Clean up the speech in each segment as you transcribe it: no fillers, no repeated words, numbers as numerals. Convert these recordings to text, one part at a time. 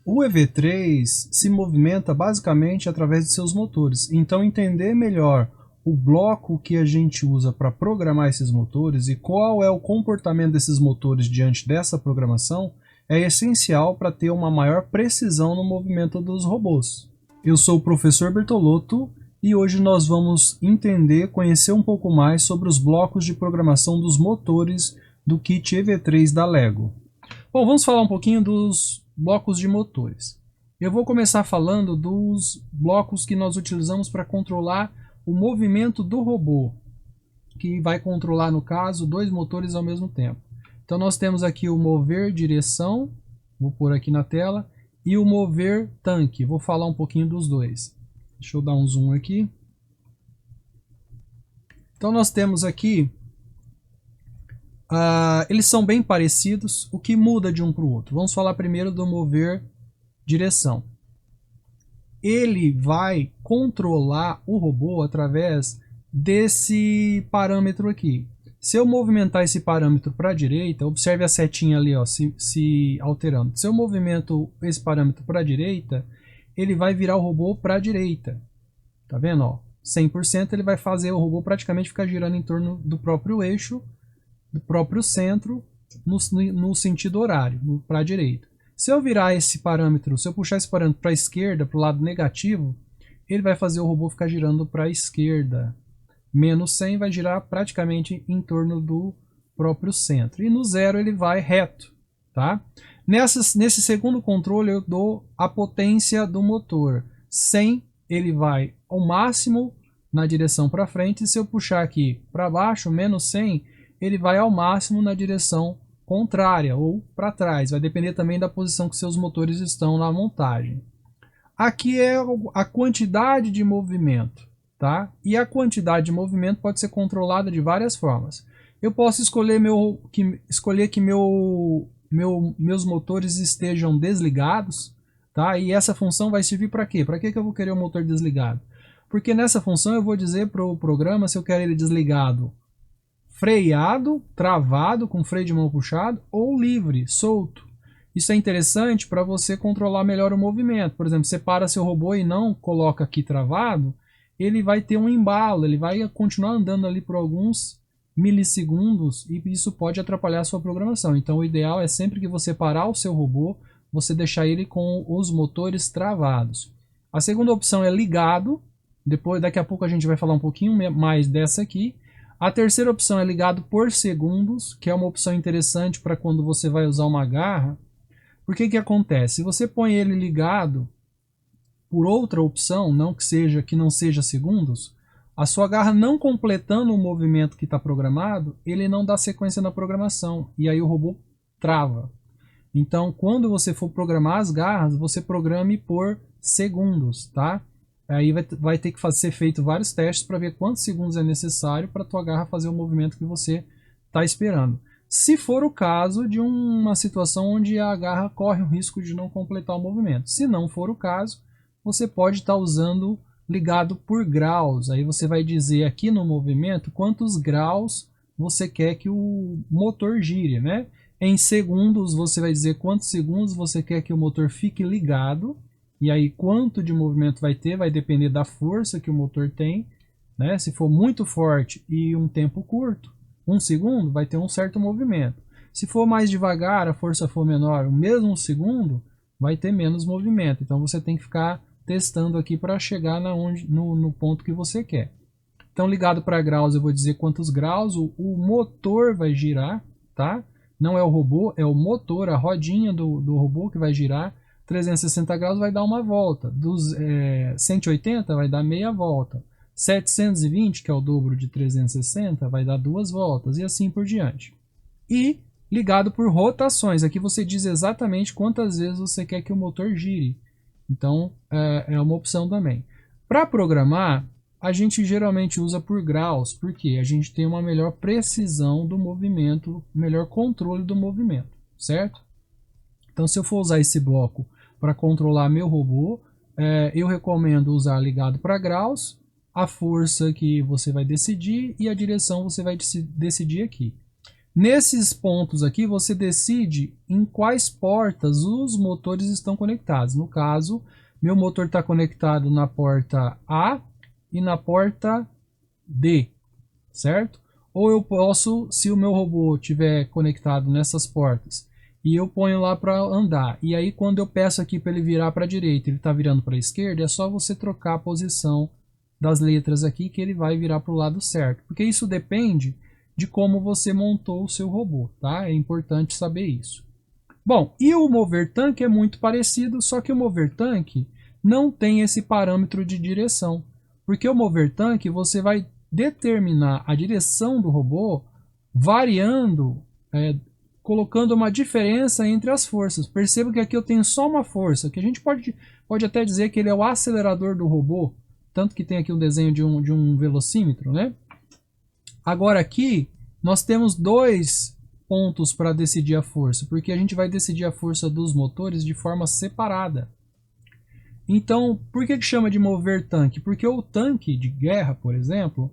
O EV3 se movimenta basicamente através de seus motores. Então, entender melhor o bloco que a gente usa para programar esses motores e qual é o comportamento desses motores diante dessa programação é essencial para ter uma maior precisão no movimento dos robôs. Eu sou o professor Bertolotto e hoje nós vamos conhecer um pouco mais sobre os blocos de programação dos motores do kit EV3 da LEGO. Bom, vamos falar um pouquinho dos blocos de motores. Eu vou começar falando dos blocos que nós utilizamos para controlar o movimento do robô, que vai controlar, no caso, dois motores ao mesmo tempo. Então nós temos aqui o mover direção, vou pôr aqui na tela, e o mover tanque. Vou falar um pouquinho dos dois. Deixa eu dar um zoom aqui. Então nós temos aqui, eles são bem parecidos. O que muda de um para o outro? Vamos falar primeiro do mover direção. Ele vai controlar o robô através desse parâmetro aqui. Se eu movimentar esse parâmetro para a direita, observe a setinha ali, ó, se alterando. Se eu movimento esse parâmetro para a direita, ele vai virar o robô para a direita. Tá vendo? Ó, 100% ele vai fazer o robô praticamente ficar girando em torno do próprio eixo, do próprio centro, no sentido horário, para a direita. Se eu virar esse parâmetro, se eu puxar esse parâmetro para a esquerda, para o lado negativo, ele vai fazer o robô ficar girando para a esquerda. Menos 100 vai girar praticamente em torno do próprio centro. E no zero ele vai reto. Tá? Nesse segundo controle eu dou a potência do motor. 100 ele vai ao máximo na direção para frente. E se eu puxar aqui para baixo, menos 100, ele vai ao máximo na direção contrária ou para trás. Vai depender também da posição que seus motores estão na montagem. Aqui é a quantidade de movimento. Tá? E a quantidade de movimento pode ser controlada de várias formas. Eu posso escolher que meus motores estejam desligados. Tá? E essa função vai servir para quê? Para que eu vou querer o motor desligado? Porque nessa função eu vou dizer para o programa se eu quero ele desligado freado, travado, com freio de mão puxado, ou livre, solto. Isso é interessante para você controlar melhor o movimento. Por exemplo, você para seu robô e não coloca aqui travado, ele vai ter um embalo, ele vai continuar andando ali por alguns milissegundos e isso pode atrapalhar a sua programação. Então o ideal é sempre que você parar o seu robô, você deixar ele com os motores travados. A segunda opção é ligado, daqui a pouco a gente vai falar um pouquinho mais dessa aqui. A terceira opção é ligado por segundos, que é uma opção interessante para quando você vai usar uma garra. Por que acontece? Se você põe ele ligado por outra opção, que não seja segundos, a sua garra não completando o movimento que está programado, ele não dá sequência na programação e aí o robô trava. Então, quando você for programar as garras, você programe por segundos, tá? Aí vai ter que ser feito vários testes para ver quantos segundos é necessário para a tua garra fazer o movimento que você está esperando. Se for o caso de uma situação onde a garra corre o risco de não completar o movimento. Se não for o caso, você pode estar usando ligado por graus. Aí você vai dizer aqui no movimento quantos graus você quer que o motor gire, né? Em segundos você vai dizer quantos segundos você quer que o motor fique ligado. E aí quanto de movimento vai ter vai depender da força que o motor tem, né? Se for muito forte e um tempo curto, 1 segundo vai ter um certo movimento. Se for mais devagar, a força for menor, o mesmo 1 segundo vai ter menos movimento. Então você tem que ficar testando aqui para chegar no ponto que você quer. Então ligado para graus eu vou dizer quantos graus o motor vai girar, tá? Não é o robô, é o motor, a rodinha do robô que vai girar. 360 graus vai dar uma volta, 180 vai dar meia volta, 720, que é o dobro de 360, vai dar 2 voltas e assim por diante. E ligado por rotações, aqui você diz exatamente quantas vezes você quer que o motor gire. Então é uma opção também. Para programar, a gente geralmente usa por graus, porque a gente tem uma melhor precisão do movimento, melhor controle do movimento, certo? Então se eu for usar esse bloco para controlar meu robô, eu recomendo usar ligado para graus, a força que você vai decidir e a direção você vai decidir aqui. Nesses pontos aqui, você decide em quais portas os motores estão conectados. No caso, meu motor está conectado na porta A e na porta D, certo? Ou eu posso, se o meu robô estiver conectado nessas portas, e eu ponho lá para andar, e aí quando eu peço aqui para ele virar para a direita, ele está virando para a esquerda, é só você trocar a posição das letras aqui que ele vai virar para o lado certo. Porque isso depende de como você montou o seu robô, tá? É importante saber isso. Bom, e o mover tanque é muito parecido, só que o mover tanque não tem esse parâmetro de direção. Porque o mover tanque você vai determinar a direção do robô variando, colocando uma diferença entre as forças. Perceba que aqui eu tenho só uma força, que a gente pode até dizer que ele é o acelerador do robô, tanto que tem aqui um desenho de um velocímetro, né? Agora aqui nós temos dois pontos para decidir a força, porque a gente vai decidir a força dos motores de forma separada. Então, por que chama de mover tanque? Porque o tanque de guerra, por exemplo,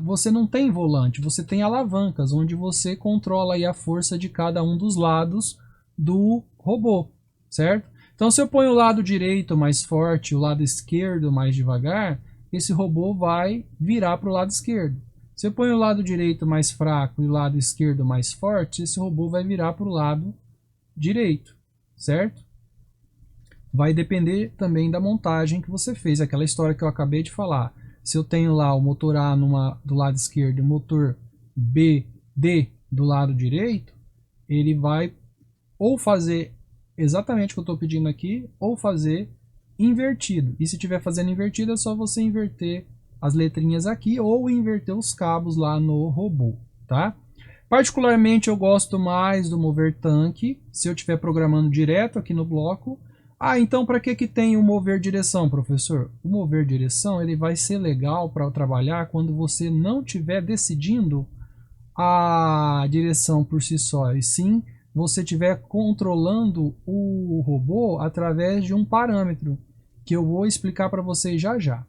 você não tem volante, você tem alavancas, onde você controla aí a força de cada um dos lados do robô, certo? Então, se eu ponho o lado direito mais forte, o lado esquerdo mais devagar, esse robô vai virar para o lado esquerdo. Se eu ponho o lado direito mais fraco e o lado esquerdo mais forte, esse robô vai virar para o lado direito, certo? Vai depender também da montagem que você fez, aquela história que eu acabei de falar. Se eu tenho lá o motor A do lado esquerdo e o motor B, D do lado direito, ele vai ou fazer exatamente o que eu estou pedindo aqui, ou fazer invertido. E se estiver fazendo invertido, é só você inverter as letrinhas aqui ou inverter os cabos lá no robô, tá? Particularmente eu gosto mais do mover tanque, se eu estiver programando direto aqui no bloco. Então para que tem o mover direção, professor? O mover direção ele vai ser legal para trabalhar quando você não estiver decidindo a direção por si só, e sim você estiver controlando o robô através de um parâmetro, que eu vou explicar para vocês já já.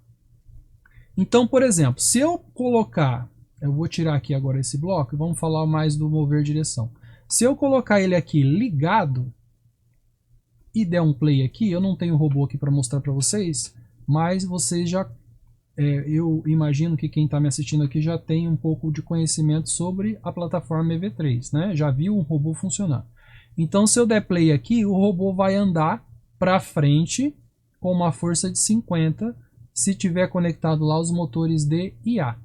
Então, por exemplo, se eu colocar, eu vou tirar aqui agora esse bloco e vamos falar mais do mover direção. Se eu colocar ele aqui ligado e der um play aqui, eu não tenho o robô aqui para mostrar para vocês, mas vocês já, eu imagino que quem está me assistindo aqui já tem um pouco de conhecimento sobre a plataforma EV3, né? Já viu um robô funcionar. Então, se eu der play aqui, o robô vai andar para frente com uma força de 50, se tiver conectado lá os motores D e A,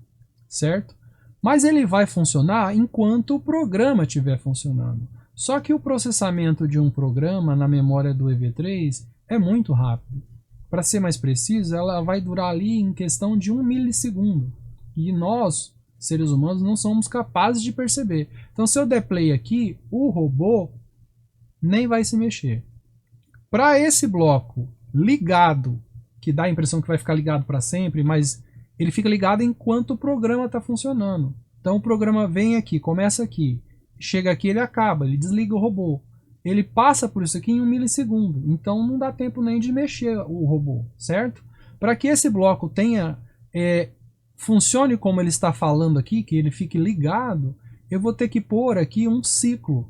certo? Mas ele vai funcionar enquanto o programa estiver funcionando. Só que o processamento de um programa na memória do EV3 é muito rápido. Para ser mais preciso, ela vai durar ali em questão de 1 milissegundo. E nós, seres humanos, não somos capazes de perceber. Então, se eu der play aqui, o robô nem vai se mexer. Para esse bloco ligado, que dá a impressão que vai ficar ligado para sempre, mas ele fica ligado enquanto o programa está funcionando. Então o programa vem aqui, começa aqui, chega aqui, ele acaba, ele desliga o robô. Ele passa por isso aqui em 1 milissegundo, então não dá tempo nem de mexer o robô, certo? Para que esse bloco tenha, funcione como ele está falando aqui, que ele fique ligado, eu vou ter que pôr aqui um ciclo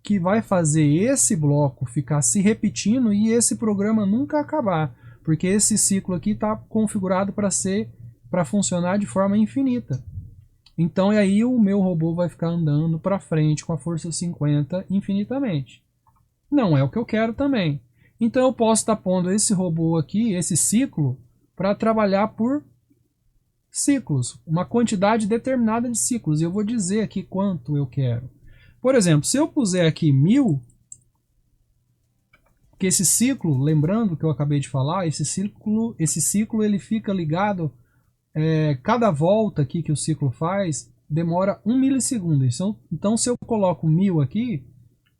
que vai fazer esse bloco ficar se repetindo e esse programa nunca acabar, porque esse ciclo aqui está configurado para funcionar de forma infinita. Então aí o meu robô vai ficar andando para frente com a força 50 infinitamente. Não é o que eu quero também. Então eu posso estar pondo esse robô aqui, esse ciclo, para trabalhar por ciclos, uma quantidade determinada de ciclos. E eu vou dizer aqui quanto eu quero. Por exemplo, se eu puser aqui 1000, que esse ciclo, lembrando que eu acabei de falar, esse ciclo ele fica ligado, cada volta aqui que o ciclo faz demora 1 milissegundo. Então se eu coloco 1000 aqui,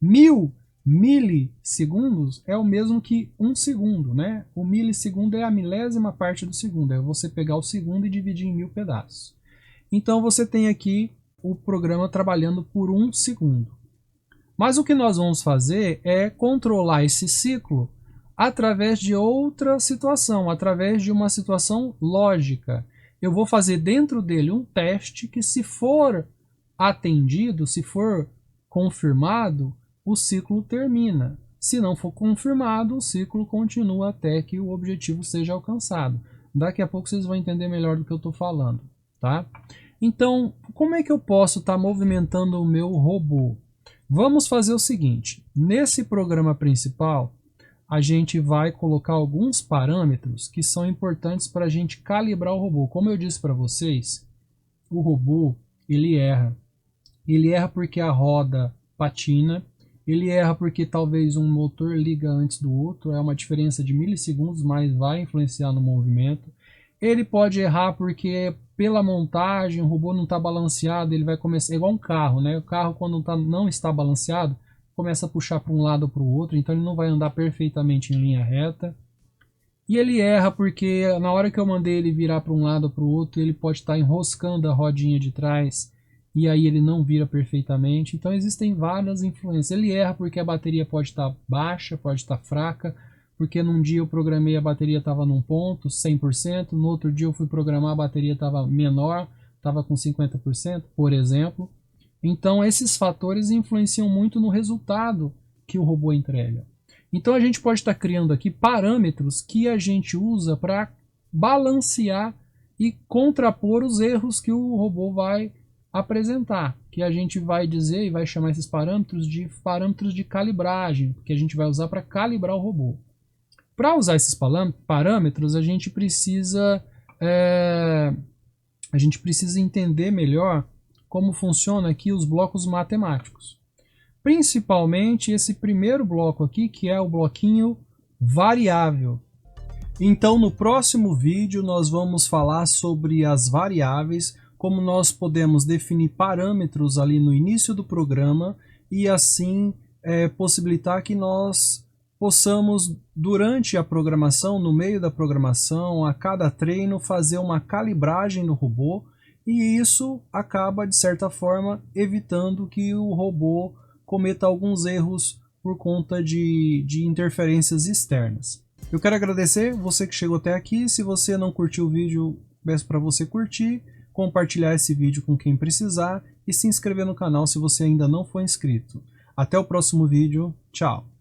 1000 milissegundos é o mesmo que 1 segundo, né? O milissegundo é a milésima parte do segundo, é você pegar o segundo e dividir em 1000 pedaços. Então você tem aqui o programa trabalhando por 1 segundo. Mas o que nós vamos fazer é controlar esse ciclo através de outra situação, através de uma situação lógica. Eu vou fazer dentro dele um teste que, se for atendido, se for confirmado, o ciclo termina. Se não for confirmado, o ciclo continua até que o objetivo seja alcançado. Daqui a pouco vocês vão entender melhor do que eu estou falando, tá? Então, como é que eu posso estar movimentando o meu robô? Vamos fazer o seguinte, nesse programa principal, a gente vai colocar alguns parâmetros que são importantes para a gente calibrar o robô. Como eu disse para vocês, o robô, ele erra. Ele erra porque a roda patina, ele erra porque talvez um motor liga antes do outro, é uma diferença de milissegundos, mas vai influenciar no movimento. Ele pode errar porque pela montagem o robô não está balanceado, ele vai começar, é igual um carro, né? O carro quando não está balanceado, começa a puxar para um lado ou para o outro, então ele não vai andar perfeitamente em linha reta. E ele erra porque na hora que eu mandei ele virar para um lado ou para o outro, ele pode estar enroscando a rodinha de trás e aí ele não vira perfeitamente. Então existem várias influências. Ele erra porque a bateria pode estar baixa, pode estar fraca, porque num dia eu programei a bateria estava num ponto, 100%, no outro dia eu fui programar a bateria estava menor, estava com 50%, por exemplo. Então esses fatores influenciam muito no resultado que o robô entrega. Então a gente pode estar criando aqui parâmetros que a gente usa para balancear e contrapor os erros que o robô vai apresentar, que a gente vai dizer e vai chamar esses parâmetros de calibragem, que a gente vai usar para calibrar o robô. Para usar esses parâmetros, a gente precisa entender melhor como funciona aqui os blocos matemáticos. Principalmente esse primeiro bloco aqui, que é o bloquinho variável. Então no próximo vídeo nós vamos falar sobre as variáveis, como nós podemos definir parâmetros ali no início do programa e assim possibilitar que nós possamos, durante a programação, no meio da programação, a cada treino, fazer uma calibragem do robô, e isso acaba, de certa forma, evitando que o robô cometa alguns erros por conta de interferências externas. Eu quero agradecer você que chegou até aqui. Se você não curtiu o vídeo, peço para você curtir, compartilhar esse vídeo com quem precisar e se inscrever no canal se você ainda não for inscrito. Até o próximo vídeo. Tchau!